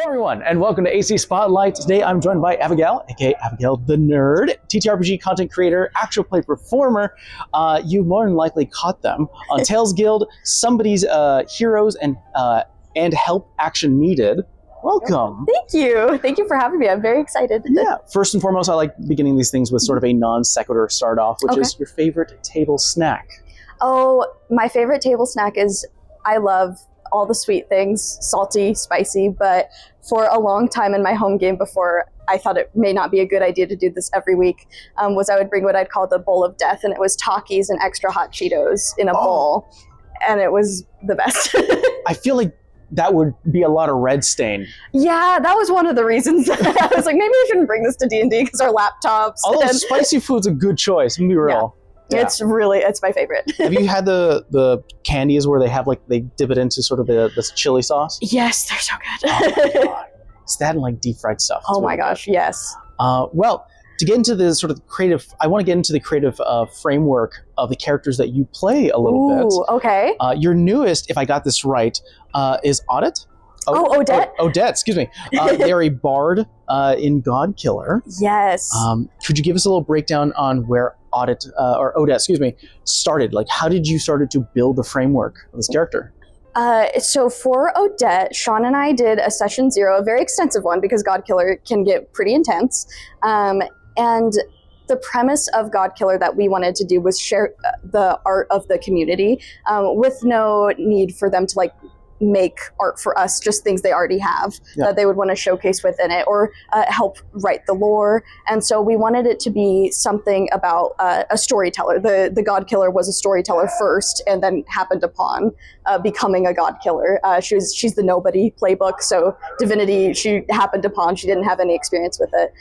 everyone, and welcome to AC Spotlight. Today I'm joined by Abbigail, aka Abbigail the Nerd, TTRPG content creator, actual play performer. You more than likely caught them on Tales Guild, Somebody's Heroes, and Help Action Needed. Welcome. Thank you. Thank you for having me. I'm very excited. Yeah. First and foremost, I like beginning these things with sort of a non sequitur start off, which is your favorite table snack. Oh, my favorite table snack is, I love all the sweet things, salty, spicy, but for a long time in my home game before, I thought it may not be a good idea to do this every week, was I would bring what I'd call the bowl of death, and it was Takis and extra hot Cheetos in a bowl, and it was the best. I feel like that would be a lot of red stain. Yeah, that was one of the reasons. I was like, maybe I shouldn't bring this to D&D because our laptops. Although spicy food's a good choice, let me be real. Yeah. It's my favorite. Have you had the candies where they dip it into sort of the chili sauce? Yes, they're so good. Oh my God. It's that and like deep fried stuff. Oh my gosh, yes. Well, to get into the sort of creative, I want to get into the creative framework of the characters that you play a little bit. Okay. Your newest, if I got this right, is Audit. Odette. Odette, excuse me. They're a bard in God Killer. Yes. Could you give us a little breakdown on where Odette, started? Like, how did you started to build the framework of this character? So for Odette, Sean and I did a session 0, a very extensive one because God Killer can get pretty intense. And the premise of God Killer that we wanted to do was share the art of the community with no need for them to make art for us, just things they already have that they would want to showcase within it or help write the lore. And so we wanted it to be something about a storyteller. The God Killer was a storyteller first and then happened upon becoming a God Killer. She's the nobody playbook, so divinity she happened upon, she didn't have any experience with it.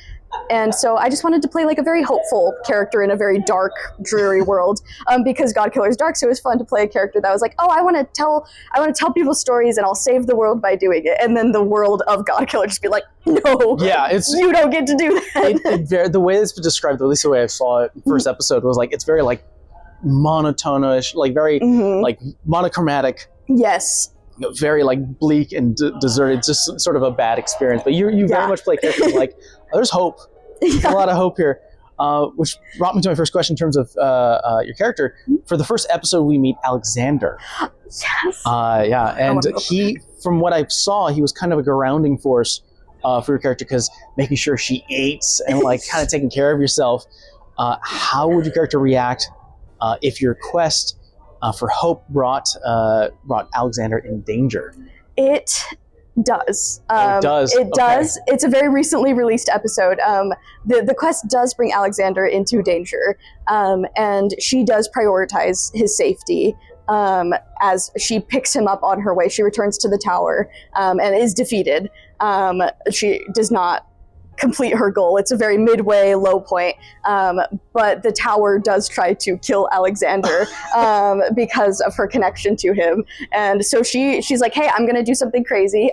And so I just wanted to play a very hopeful character in a very dark, dreary world, because God Killer is dark. So it was fun to play a character that was like, oh, I want to tell people stories, and I'll save the world by doing it. And then the world of God Killer just be like, no, you don't get to do that. The way it's described, at least the way I saw it, first episode was it's very monotone-ish, very monochromatic. Yes. Very bleak and deserted, just sort of a bad experience. But you very much play characters there's hope. There's a lot of hope here, which brought me to my first question in terms of your character. For the first episode, we meet Alexander. Yes. And he, from what I saw, he was kind of a grounding force for your character because making sure she eats and kind of taking care of yourself. How would your character react if your quest for hope brought Alexander in danger? It does. It does. It does. It's a very recently released episode. The quest does bring Alexander into danger, and she does prioritize his safety. As she picks him up on her way, she returns to the tower and is defeated. She does not complete her goal. It's a very midway low point, but the tower does try to kill Alexander because of her connection to him. And so she's like, hey, I'm gonna do something crazy.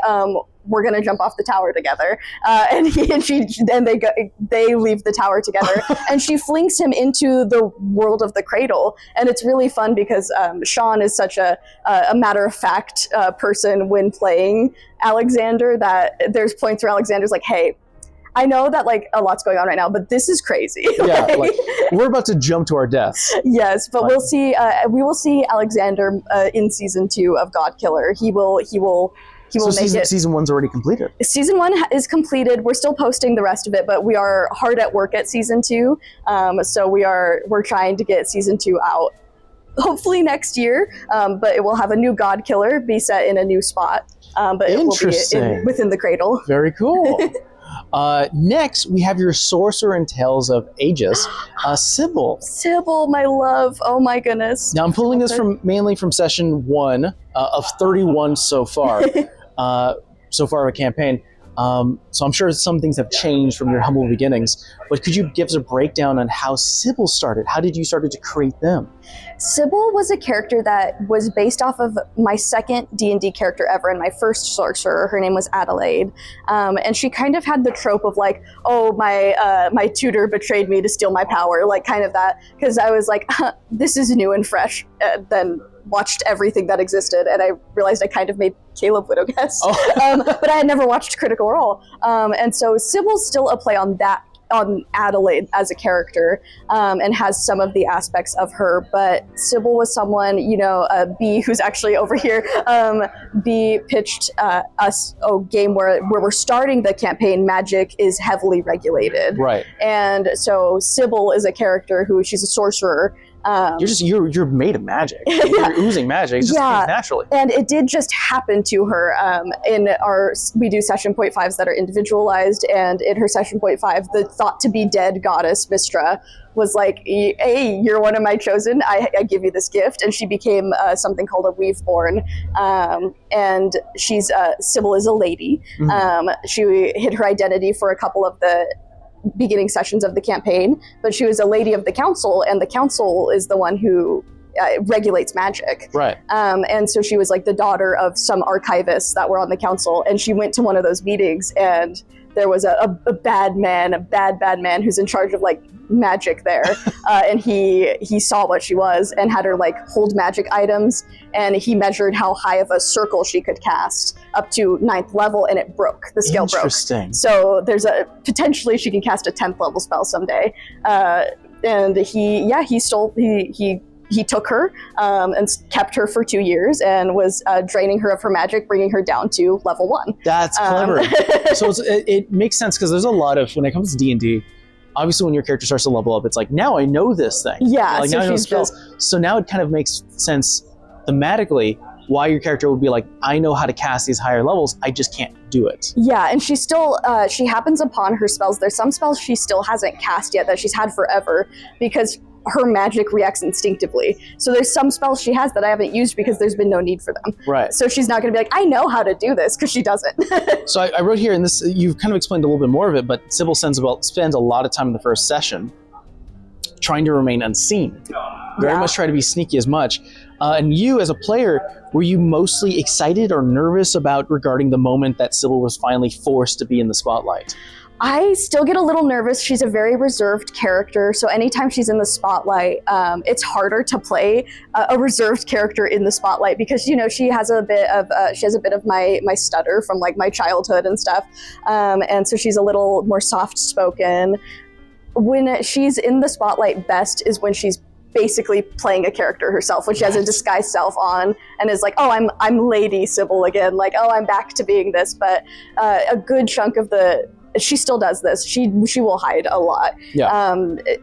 We're gonna jump off the tower together. And they leave the tower together, and she flings him into the world of the cradle. And it's really fun because Sean is such a matter-of-fact person when playing Alexander that there's points where Alexander's like, hey, I know that a lot's going on right now, but this is crazy. Yeah, we're about to jump to our deaths. Yes, but we'll see. We will see Alexander in season 2 of God Killer. He will make it. Season 1's already completed. Season 1 is completed. We're still posting the rest of it, but we are hard at work at season 2. So we're trying to get season 2 out. Hopefully next year, but it will have a new God Killer, be set in a new spot. But it will be within the cradle. Very cool. Next, we have your sorcerer in Tales of Aegis, Sybil. Sybil, my love. Oh my goodness. Now I'm pulling this mainly from session 1 of 31 so far. So far of a campaign. So I'm sure some things have changed from your humble beginnings, but could you give us a breakdown on how Sybil started? How did you start to create them? Sybil was a character that was based off of my second D&D character ever and my first sorcerer. Her name was Adelaide. And she kind of had the trope of my tutor betrayed me to steal my power, kind of that. Because I was like, this is new and fresh. Then watched everything that existed, and I realized I kind of made Caleb Widowguest, but I had never watched Critical Role, and so Sybil's still a play on Adelaide as a character, and has some of the aspects of her, but Sybil was someone, B, who's actually over here, B pitched us a game where we're starting the campaign. Magic is heavily regulated, right? And so Sybil is a character who, she's a sorcerer. You're made of magic. You're oozing magic. It just comes naturally. And it did just happen to her. We do session point fives that are individualized, and in her session point 5, the thought to be dead goddess Mistra was like, hey, you're one of my chosen, I give you this gift. And she became something called a Weaveborn, and she's Sybil is a lady. She hid her identity for a couple of the beginning sessions of the campaign, but she was a lady of the council, and the council is the one who regulates magic. Right. And so she was like the daughter of some archivists that were on the council, and she went to one of those meetings, and there was a bad man who's in charge of like magic there, and he saw what she was and had her like hold magic items, and he measured how high of a circle she could cast up to 9th level, and it broke. The scale broke. Interesting. So there's potentially she can cast a 10th level spell someday. And he took her and kept her for 2 years and was draining her of her magic, bringing her down to level 1. That's clever. So it makes sense, because there's a lot of, when it comes to D&D, obviously when your character starts to level up, it's like, now I know this thing. Yeah, like, so now I know she's spells. So now it kind of makes sense thematically why your character would be like, I know how to cast these higher levels, I just can't do it. Yeah, and she still, she happens upon her spells. There's some spells she still hasn't cast yet that she's had forever, because her magic reacts instinctively. So there's some spells she has that I haven't used because there's been no need for them. Right. So she's not going to be like, I know how to do this, because she doesn't. So I wrote here, and this, you've kind of explained a little bit more of it, but Sybil spends a lot of time in the first session trying to remain unseen. Very much try to be sneaky as much. And you, as a player, were you mostly excited or nervous regarding the moment that Sybil was finally forced to be in the spotlight? I still get a little nervous. She's a very reserved character, so anytime she's in the spotlight, it's harder to play a reserved character in the spotlight, because she has a bit of my stutter from like my childhood and stuff, and so she's a little more soft-spoken. When she's in the spotlight best is when she's basically playing a character herself, when she has a disguised self on and is like, oh, I'm Lady Sybil again, like, oh, I'm back to being this. But a good chunk of she still does this. She will hide a lot. Yeah.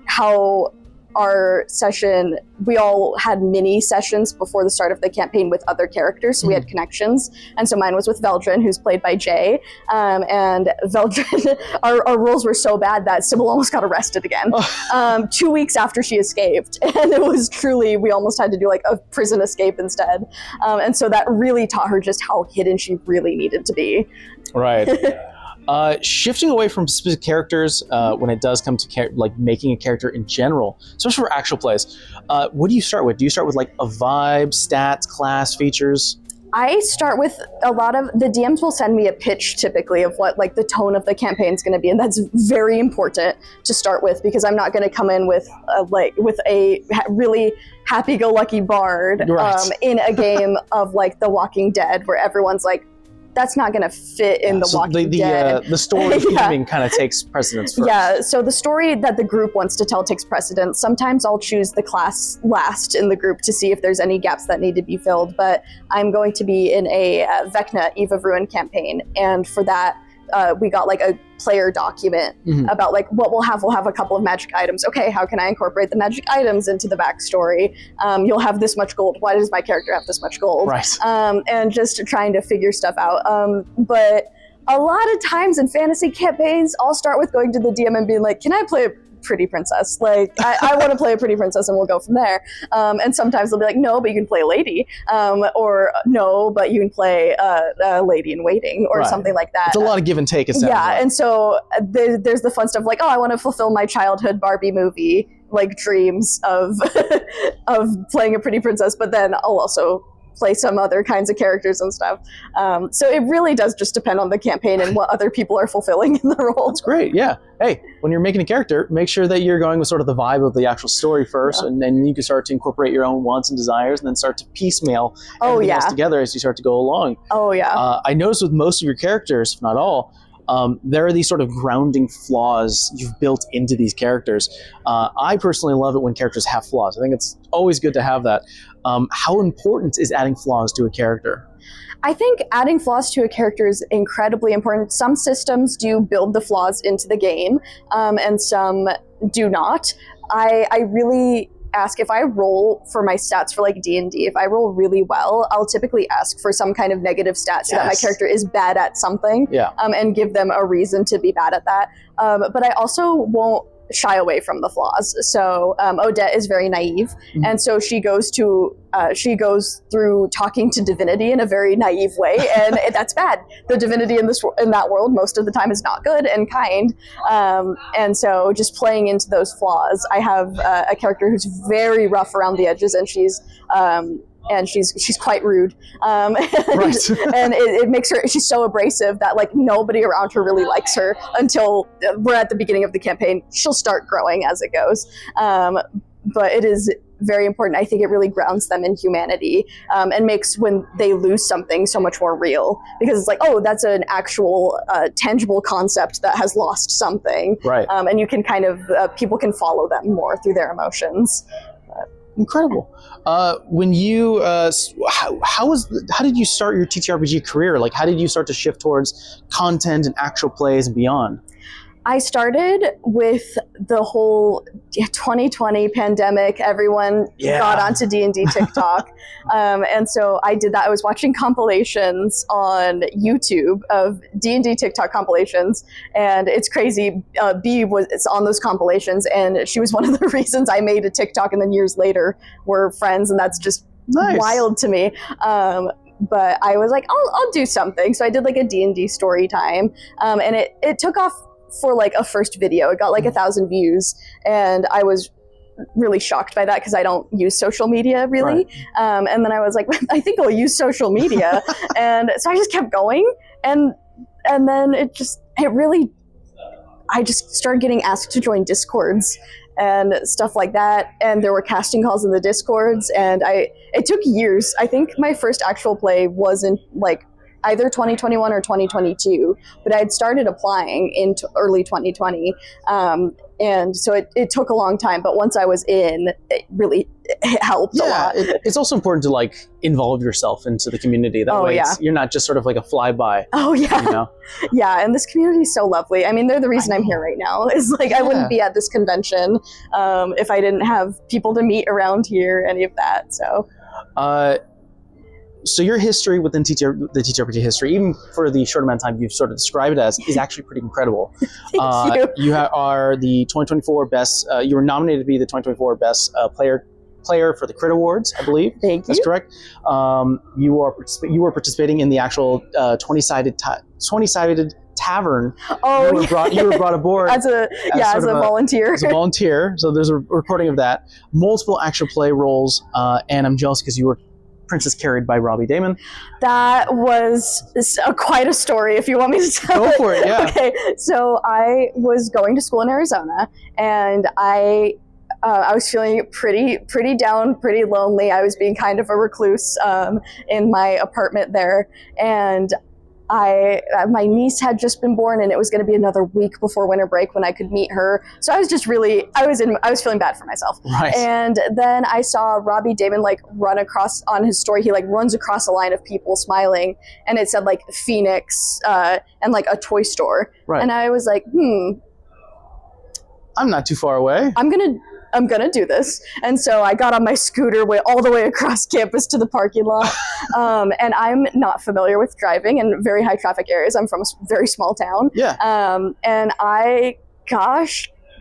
How our session, we all had mini sessions before the start of the campaign with other characters, so we had connections. And so mine was with Veldrin, who's played by Jay. And Veldrin, our roles were so bad that Sybil almost got arrested again 2 weeks after she escaped. And it was truly, we almost had to do like a prison escape instead. And so that really taught her just how hidden she really needed to be. Right. Shifting away from specific characters when it does come to making a character in general, especially for actual plays, what do you start with? Do you start with like a vibe, stats, class, features? I start with a lot of, the DMs will send me a pitch typically of what like the tone of the campaign is going to be, and that's very important to start with, because I'm not going to come in with a really happy-go-lucky bard in a game of like The Walking Dead, where everyone's like, that's not going to fit in The Walking Dead. The story theming kind of takes precedence first. Yeah, so the story that the group wants to tell takes precedence. Sometimes I'll choose the class last in the group to see if there's any gaps that need to be filled, but I'm going to be in a Vecna Eve of Ruin campaign, and for that, we got like a player document about like what we'll have a couple of magic items. Okay, how can I incorporate the magic items into the backstory? You'll have this much gold. Why does my character have this much gold? Right. And just trying to figure stuff out. But a lot of times in fantasy campaigns, I'll start with going to the DM and being like, can I play a pretty princess? Like, I want to play a pretty princess, and we'll go from there. And sometimes they'll be like, no, but you can play a lady, or no, but you can play a lady in waiting, or something like that. It's a lot of give and take. And so there's the fun stuff like, oh, I want to fulfill my childhood Barbie movie like dreams of of playing a pretty princess, but then I'll also play some other kinds of characters and stuff. So it really does just depend on the campaign and what other people are fulfilling in the role. That's great. Yeah. Hey, when you're making a character, make sure that you're going with sort of the vibe of the actual story first, and then you can start to incorporate your own wants and desires, and then start to piecemeal everything else together as you start to go along. Oh yeah. I noticed with most of your characters, if not all, there are these sort of grounding flaws you've built into these characters. I personally love it when characters have flaws. I think it's always good to have that. How important is adding flaws to a character? I think adding flaws to a character is incredibly important. Some systems do build the flaws into the game, and some do not. I really ask, if I roll for my stats for like D&D, if I roll really well, I'll typically ask for some kind of negative stat so that my character is bad at something, and give them a reason to be bad at that. But I also won't shy away from the flaws. So Odette is very naive, and so she goes through talking to divinity in a very naive way, and that's bad. The divinity in that world most of the time is not good and kind, and so just playing into those flaws. I have a character who's very rough around the edges, and she's quite rude, and it makes her, she's so abrasive that like nobody around her really likes her until we're at the beginning of the campaign. She'll start growing as it goes, but it is very important. I think it really grounds them in humanity, and makes when they lose something so much more real, because it's like, oh, that's an actual tangible concept that has lost something, and you can kind of people can follow them more through their emotions. Incredible. When you, how did you start your TTRPG career? Like, how did you start to shift towards content and actual plays and beyond? I started with the whole 2020 pandemic. Everyone got onto D&D TikTok. And so I did that. I was watching compilations on YouTube of D&D TikTok compilations. And it's crazy. It's on those compilations. And she was one of the reasons I made a TikTok. And then years later, we're friends. And that's just wild to me. But I was like, I'll do something. So I did like a D&D story time. And it took off for like a first video. It got like 1,000 views, and I was really shocked by that because I don't use social media really. And then I was like, I think I'll use social media. And so I just kept going, and then I just started getting asked to join Discords and stuff like that, and there were casting calls in the Discords, and it took years. I think my first actual play was in like either 2021 or 2022, but I had started applying in early 2020. And so it took a long time, but once I was in, it really helped a lot. It's also important to like involve yourself into the community. That way you're not just sort of like a flyby. Oh yeah. You know? Yeah, and this community is so lovely. I mean, they're the reason I'm here right now. Is like I wouldn't be at this convention if I didn't have people to meet around here, any of that. So your history within the TTRPG history, even for the short amount of time you've sort of described it as, is actually pretty incredible. Thank you. You are the 2024 best. You were nominated to be the 2024 best player for the Crit Awards, I believe. Thank you. That's correct. You were participating in the actual 20-sided tavern. Oh, you were brought aboard as a volunteer. As a volunteer. So there's a recording of that. Multiple actual play roles, and I'm jealous because you were Princess Carried by Robbie Damon. That was quite a story, if you want me to tell it. Go for it, yeah. Okay, so I was going to school in Arizona, and I was feeling pretty down, pretty lonely. I was being kind of a recluse in my apartment there, and my niece had just been born, and it was going to be another week before winter break when I could meet her. So I was just I was feeling bad for myself. Right. And then I saw Robbie Damon like run across on his story. He like runs across a line of people smiling, and it said like Phoenix and like a toy store. Right. And I was like, I'm not too far away. I'm gonna do this. And so I got on my scooter, went all the way across campus to the parking lot. And I'm not familiar with driving in very high traffic areas. I'm from a very small town. Yeah. And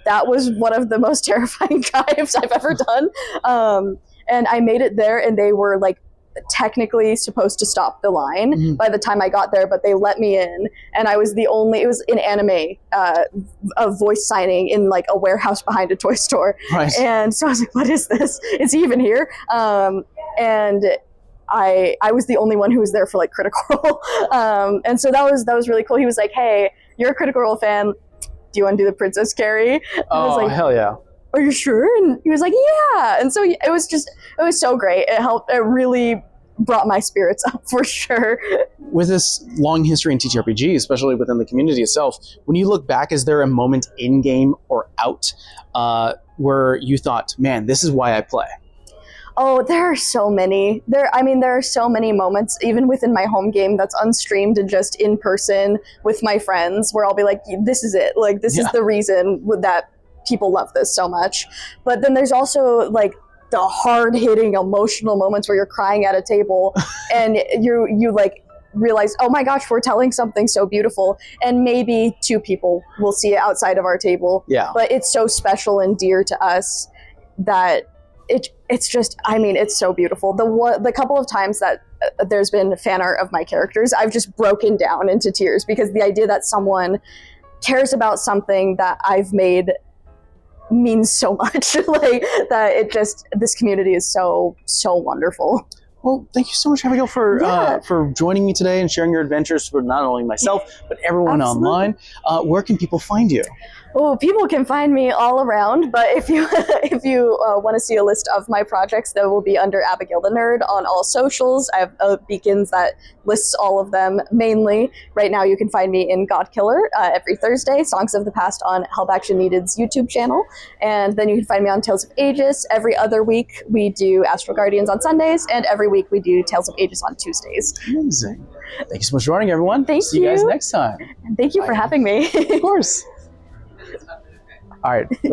that was one of the most terrifying drives I've ever done. And I made it there, and they were like technically supposed to stop the line by the time I got there, but they let me in, and I was it was an anime a voice signing in like a warehouse behind a toy store. Right. And so I was like, what is this? Is he even here? And I was the only one who was there for like Critical Role. And so that was really cool. He was like, hey, you're a Critical Role fan. Do you want to do the Princess Carrie? I was like, hell yeah. Are you sure? And he was like, yeah. And so it was so great. It really brought my spirits up for sure. With this long history in TTRPG, especially within the community itself, when you look back, is there a moment in game or out where you thought, man, this is why I play? Oh, there are so many. There are so many moments, even within my home game that's unstreamed and just in person with my friends, where I'll be like, this is it. Like, this is the reason that people love this so much. But then there's also like the hard-hitting emotional moments where you're crying at a table and you like realize, oh my gosh, we're telling something so beautiful, and maybe 2 people will see it outside of our table. Yeah. But it's so special and dear to us that it's just, I mean, it's so beautiful. The couple of times that there's been fan art of my characters, I've just broken down into tears, because the idea that someone cares about something that I've made means so much. Like, that this community is so wonderful. Well, thank you so much, Abigail, for joining me today and sharing your adventures for not only myself, but everyone online. Where can people find you? Oh, people can find me all around, but if you want to see a list of my projects, that will be under Abbigail the Nerd on all socials. I have beacons that lists all of them. Mainly, right now, you can find me in God Killer every Thursday, Songs of the Past on Help Action Needed's YouTube channel, and then you can find me on Tales of Aegis. Every other week, we do Astral Guardians on Sundays, and every week we do Tales of Aegis on Tuesdays. Amazing. Thank you so much for joining, everyone. See you guys next time. And thank you for having me. Of course. All right.